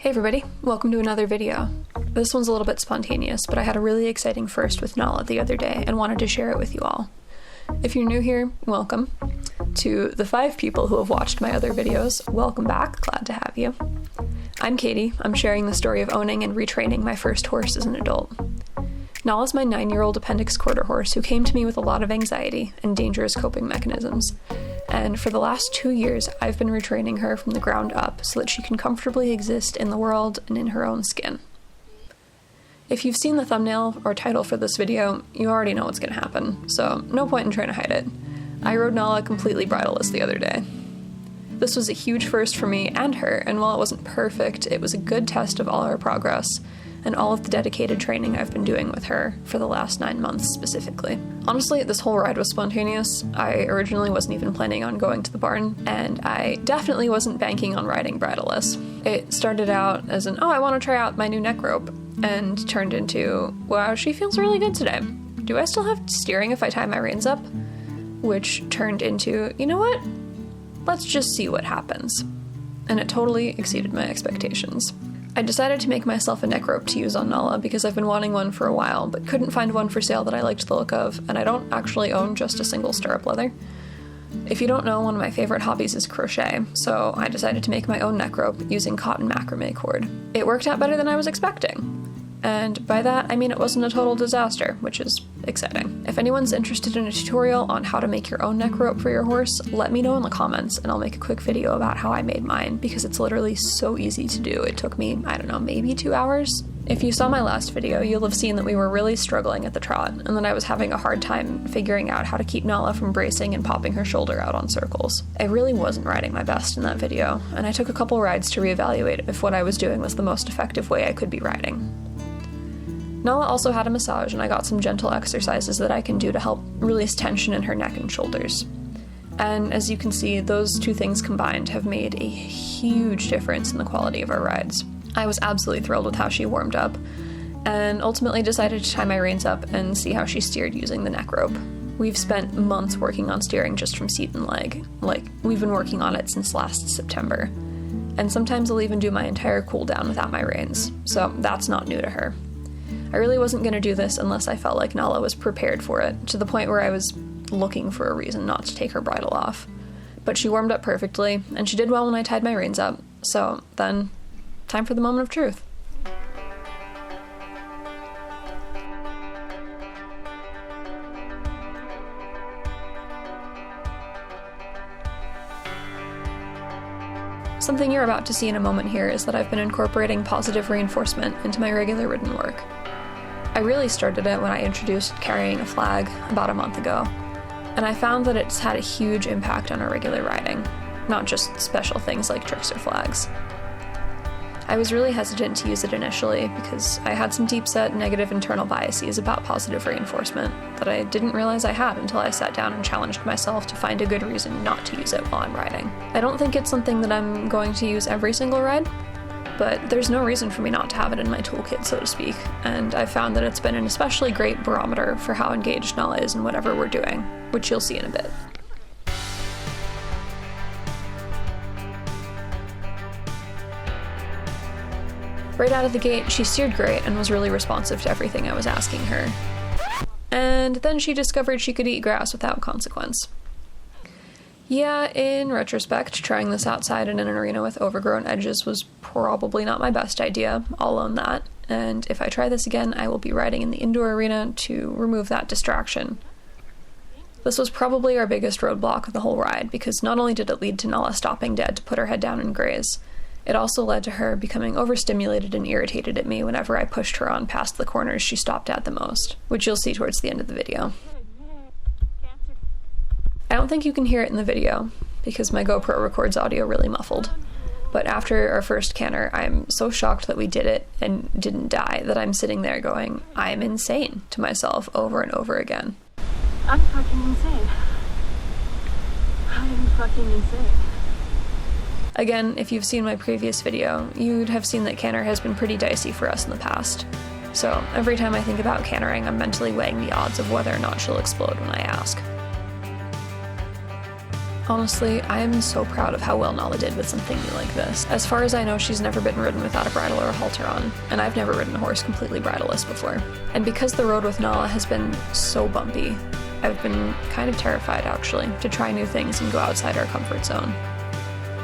Hey everybody, welcome to another video. This one's a little bit spontaneous, but I had a really exciting first with Nala the other day and wanted to share it with you all. If you're new here, welcome. To the 5 people who have watched my other videos, welcome back, glad to have you. I'm Katie, I'm sharing the story of owning and retraining my first horse as an adult. Nala's my 9-year-old appendix quarter horse who came to me with a lot of anxiety and dangerous coping mechanisms. And for the last 2 years, I've been retraining her from the ground up so that she can comfortably exist in the world and in her own skin. If you've seen the thumbnail or title for this video, you already know what's going to happen, so no point in trying to hide it. I rode Nala completely bridleless the other day. This was a huge first for me and her, and while it wasn't perfect, it was a good test of all our progress and all of the dedicated training I've been doing with her for the last 9 months specifically. Honestly, this whole ride was spontaneous. I originally wasn't even planning on going to the barn, and I definitely wasn't banking on riding bridleless. It started out as an, oh, I want to try out my new neck rope, and turned into, wow, she feels really good today. Do I still have steering if I tie my reins up? Which turned into, you know what? Let's just see what happens. And it totally exceeded my expectations. I decided to make myself a neck rope to use on Nala because I've been wanting one for a while, but couldn't find one for sale that I liked the look of, and I don't actually own just a single stirrup leather. If you don't know, one of my favorite hobbies is crochet, so I decided to make my own neck rope using cotton macrame cord. It worked out better than I was expecting. And by that, I mean it wasn't a total disaster, which is exciting. If anyone's interested in a tutorial on how to make your own neck rope for your horse, let me know in the comments and I'll make a quick video about how I made mine, because it's literally so easy to do. It took me, I don't know, maybe 2 hours? If you saw my last video, you'll have seen that we were really struggling at the trot, and that I was having a hard time figuring out how to keep Nala from bracing and popping her shoulder out on circles. I really wasn't riding my best in that video, and I took a couple rides to reevaluate if what I was doing was the most effective way I could be riding. Nala also had a massage, and I got some gentle exercises that I can do to help release tension in her neck and shoulders. And as you can see, those 2 things combined have made a huge difference in the quality of our rides. I was absolutely thrilled with how she warmed up, and ultimately decided to tie my reins up and see how she steered using the neck rope. We've spent months working on steering just from seat and leg. Like, we've been working on it since last September. And sometimes I'll even do my entire cool down without my reins, so that's not new to her. I really wasn't going to do this unless I felt like Nala was prepared for it, to the point where I was looking for a reason not to take her bridle off. But she warmed up perfectly, and she did well when I tied my reins up, so then, time for the moment of truth. Something you're about to see in a moment here is that I've been incorporating positive reinforcement into my regular ridden work. I really started it when I introduced carrying a flag about a month ago, and I found that it's had a huge impact on our regular riding, not just special things like tricks or flags. I was really hesitant to use it initially because I had some deep-set negative internal biases about positive reinforcement that I didn't realize I had until I sat down and challenged myself to find a good reason not to use it while I'm riding. I don't think it's something that I'm going to use every single ride, but there's no reason for me not to have it in my toolkit, so to speak, and I've found that it's been an especially great barometer for how engaged Nala is in whatever we're doing, which you'll see in a bit. Right out of the gate, she steered great and was really responsive to everything I was asking her. And then she discovered she could eat grass without consequence. Yeah, in retrospect, trying this outside and in an arena with overgrown edges was probably not my best idea, I'll own that, and if I try this again, I will be riding in the indoor arena to remove that distraction. This was probably our biggest roadblock of the whole ride, because not only did it lead to Nala stopping dead to put her head down and graze, it also led to her becoming overstimulated and irritated at me whenever I pushed her on past the corners she stopped at the most, which you'll see towards the end of the video. I don't think you can hear it in the video, because my GoPro records audio really muffled, but after our first canter, I'm so shocked that we did it and didn't die that I'm sitting there going, I'm insane, to myself over and over again. I'm fucking insane. I'm fucking insane. Again, if you've seen my previous video, you'd have seen that canter has been pretty dicey for us in the past. So every time I think about cantering, I'm mentally weighing the odds of whether or not she'll explode when I ask. Honestly, I am so proud of how well Nala did with something new like this. As far as I know, she's never been ridden without a bridle or a halter on, and I've never ridden a horse completely bridleless before. And because the road with Nala has been so bumpy, I've been kind of terrified, actually, to try new things and go outside our comfort zone.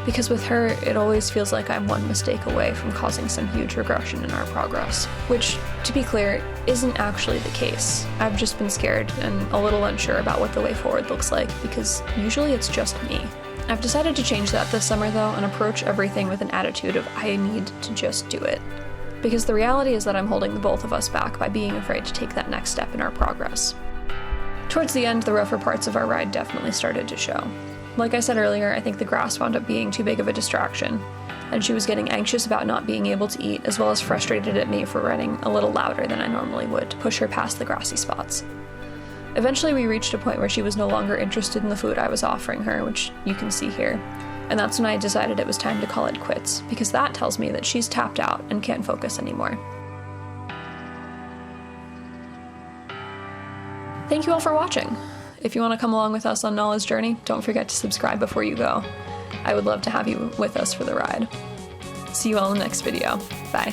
Because with her, it always feels like I'm one mistake away from causing some huge regression in our progress. Which, to be clear, isn't actually the case. I've just been scared and a little unsure about what the way forward looks like, because usually it's just me. I've decided to change that this summer, though, and approach everything with an attitude of I need to just do it. Because the reality is that I'm holding the both of us back by being afraid to take that next step in our progress. Towards the end, the rougher parts of our ride definitely started to show. Like I said earlier, I think the grass wound up being too big of a distraction, and she was getting anxious about not being able to eat, as well as frustrated at me for running a little louder than I normally would to push her past the grassy spots. Eventually we reached a point where she was no longer interested in the food I was offering her, which you can see here, and that's when I decided it was time to call it quits, because that tells me that she's tapped out and can't focus anymore. Thank you all for watching. If you want to come along with us on Nala's journey, don't forget to subscribe before you go. I would love to have you with us for the ride. See you all in the next video. Bye.